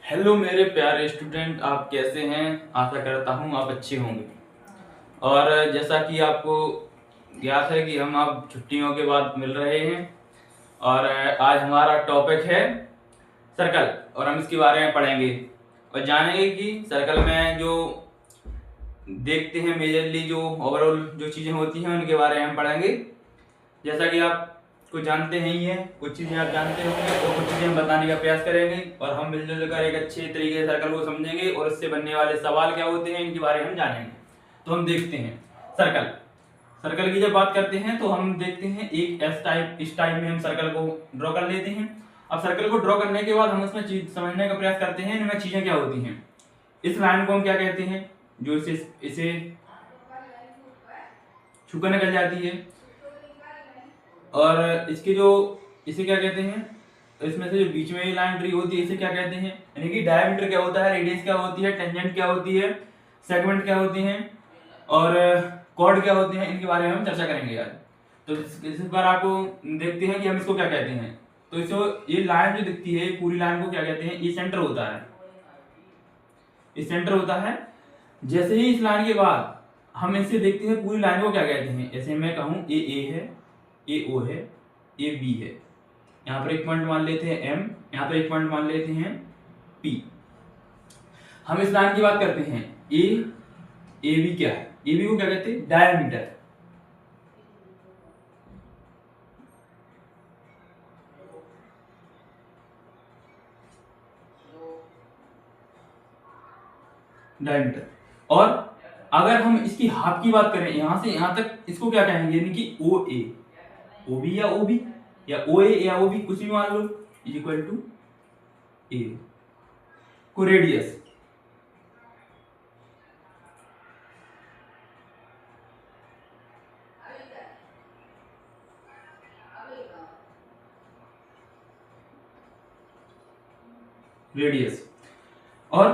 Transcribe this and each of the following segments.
Hello मेरे प्यारे student, आप कैसे हैं? आशा करता हूँ आप अच्छे होंगे। और जैसा कि आपको ज्ञात है कि हम अब छुट्टियों के बाद मिल रहे हैं और आज हमारा टॉपिक है सर्कल। और हम इसके बारे में पढ़ेंगे और जानेंगे कि सर्कल में जो देखते हैं मेजरली जो ओवरऑल जो चीज़ें होती हैं उनके बारे में हम पढ़ेंगे। जैसा कि आप कुछ जानते हैं ही हैं, कुछ चीज़ें आप जानते होंगे और कुछ चीज़ें हम बताने का प्रयास करेंगे और हम मिलजुल कर एक अच्छे तरीके से सर्कल को समझेंगे और इससे बनने वाले सवाल क्या होते हैं इनके बारे में हम जानेंगे। तो हम देखते हैं सर्कल। सर्कल की जब बात करते हैं तो हम देखते हैं एक इस टाइप में हम सर्कल को ड्रॉ कर लेते हैं। अब सर्कल को ड्रॉ करने के बाद हम उसमें चीज समझने का प्रयास करते हैं इनमें चीजें क्या होती हैं। इस लाइन को हम क्या कहते हैं, जो इसे इसे छूकर निकल जाती है। और इसके जो इसे क्या कहते हैं, इसमें से जो बीच में ये लाइन ड्री होती है इसे क्या कहते हैं, यानी कि डायमीटर क्या होता है, रेडियस क्या होती है, टेंजेंट क्या होती है, सेगमेंट क्या होती हैं और कॉर्ड क्या होते हैं, इनके बारे में हम चर्चा करेंगे आज। तो इस बार आपको देखते हैं कि हम इसको क्या कहते हैं। तो इसको ये लाइन जो दिखती है पूरी लाइन को क्या कहते हैं, ये सेंटर होता है, ये सेंटर होता है। जैसे ही इस लाइन के बाद हम इसे देखते हैं पूरी लाइन को क्या कहते हैं। ऐसे मैं कहूं ए है, ए ओ है, ए बी है, यहाँ पर एक पॉइंट मान लेते हैं एम, यहाँ पर एक पॉइंट मान लेते हैं पी। हम इस लाइन की बात करते हैं ए बी क्या है, ए बी को क्या कहते हैं, डायमीटर। डायमीटर। और अगर हम इसकी हाफ की बात करें यहां से यहां तक, इसको क्या कहेंगे, यानी कि ओ ए, ओ बी या ओ बी या ओ ए या ओ बी कुछ भी मान लो, इज इक्वल टू ए को रेडियस। रेडियस। और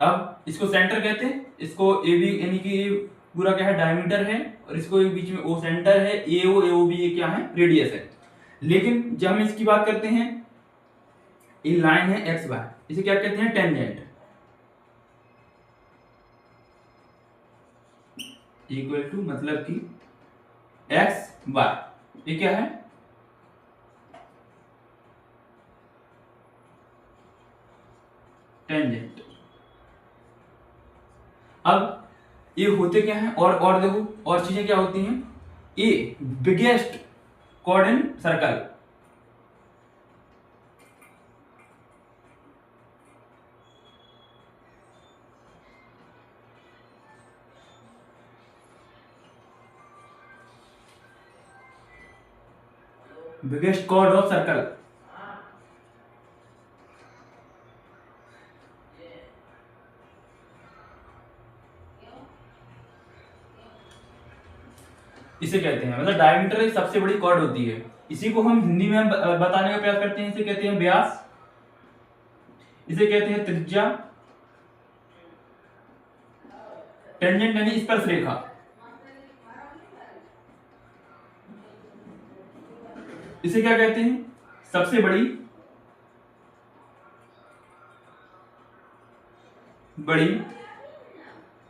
अब इसको सेंटर कहते हैं, इसको ए बी यानी कि पूरा क्या है, डायमीटर है, और इसको बीच में ओ सेंटर है, ए ओ बी ये क्या है, रेडियस है। लेकिन जब हम इसकी बात करते हैं, ये लाइन है एक्स वाई, इसे क्या कहते हैं, टेंजेंट। इक्वल टू मतलब कि एक्स वाई, ये क्या है, टेंजेंट। अब ये होते क्या है, और देखो और चीजें क्या होती हैं। A biggest chord in circle, biggest chord of circle. इसे कहते हैं, मतलब डायमीटर एक सबसे बड़ी कॉर्ड होती है। इसी को हम हिंदी में हम बताने का प्रयास करते हैं, इसे कहते हैं व्यास, इसे कहते हैं त्रिज्या, टेंजेंट यानी स्पर्श रेखा। इसे क्या कहते हैं, सबसे बड़ी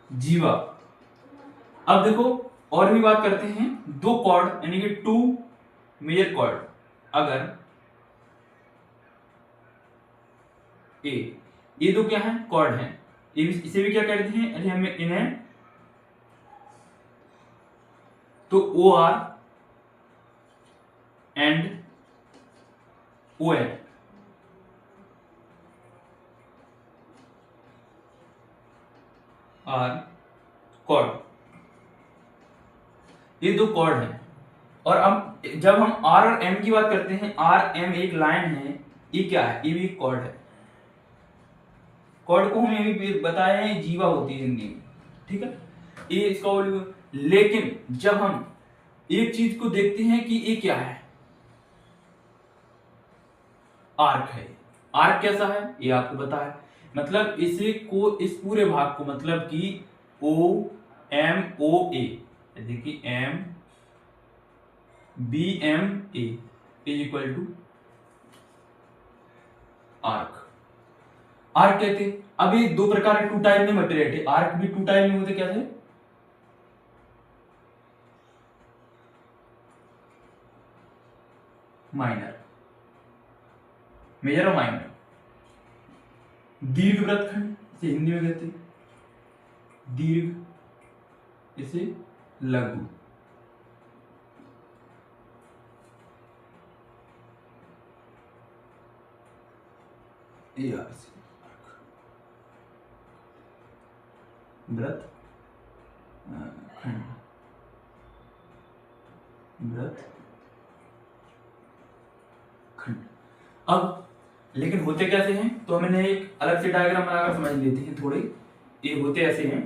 जीवा। अब देखो और भी बात करते हैं, दो कॉर्ड यानी कि टू मेजर कॉर्ड, अगर ये दो क्या है, कॉर्ड हैं, इसे भी क्या कहते हैं, अरे हमें इन्हें तो O R and O N, R chord, ये दो कॉर्ड हैं। और अब जब हम आर और एम की बात करते हैं, आर एम एक लाइन है, ये क्या है, ये भी एक कॉर्ड है। कॉर्ड को हम ये भी बताया है जीवा होती है हिंदी में, ठीक है, ये इसका। लेकिन जब हम एक चीज को देखते हैं कि ये क्या है, आर्क है। आर्क कैसा है ये आपको पता है, मतलब इसे को इस पूरे भाग को, मतलब कि ओ एम ओ ए, देखिए M B M A is equal to arc. Arc कहते हैं। अभी दो प्रकार के टू टाइप में मटेरियल थे, आर्क भी टू टाइप में होते, क्या थे? माइनर, मेजर और माइनर। दीर्घ वृत्तखंड इसे हिंदी में कहते हैं दीर्घ, इसे लघु। वृत्त खंड, वृत्त खंड। अब लेकिन होते कैसे हैं, तो हमने एक अलग से डायग्राम बनाकर समझ लेते हैं थोड़े। ये होते ऐसे हैं,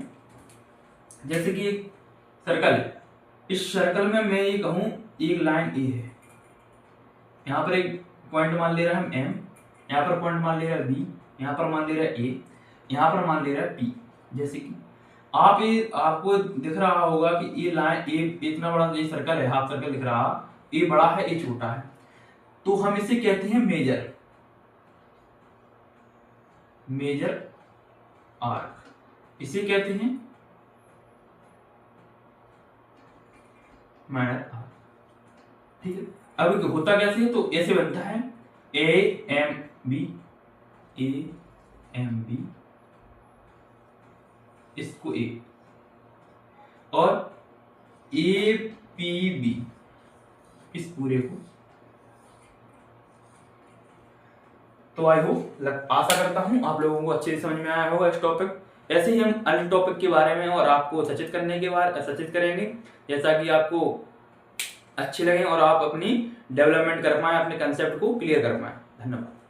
जैसे कि एक सर्कल है, इस सर्कल में मैं ये कहूं एक लाइन ए है, यहां पर एक पॉइंट मान ले रहा है हम एम, यहाँ पर पॉइंट मान ले रहा है बी, यहाँ पर मान ले रहा है ए, यहाँ पर मान ले रहा है पी। जैसे कि आपको दिख रहा होगा कि ये लाइन ए इतना बड़ा ये सर्कल है, हाफ सर्कल दिख रहा, ए बड़ा है ए छोटा है, तो हम इसे कहते हैं मेजर, मेजर आर्क, इसे कहते हैं माइनर आर्क। ठीक है, अब होता कैसे है, तो ऐसे बनता है A M B, A M B, इसको ए, और ए पी बी, इस पूरे को। तो आई होप, आशा करता हूं आप लोगों को अच्छे से समझ में आया होगा इस टॉपिक। ऐसे ही हम अन्य टॉपिक के बारे में और आपको सचेत करेंगे, जैसा कि आपको अच्छे लगे और आप अपनी डेवलपमेंट कर पाए, अपने कंसेप्ट को क्लियर कर पाए। धन्यवाद।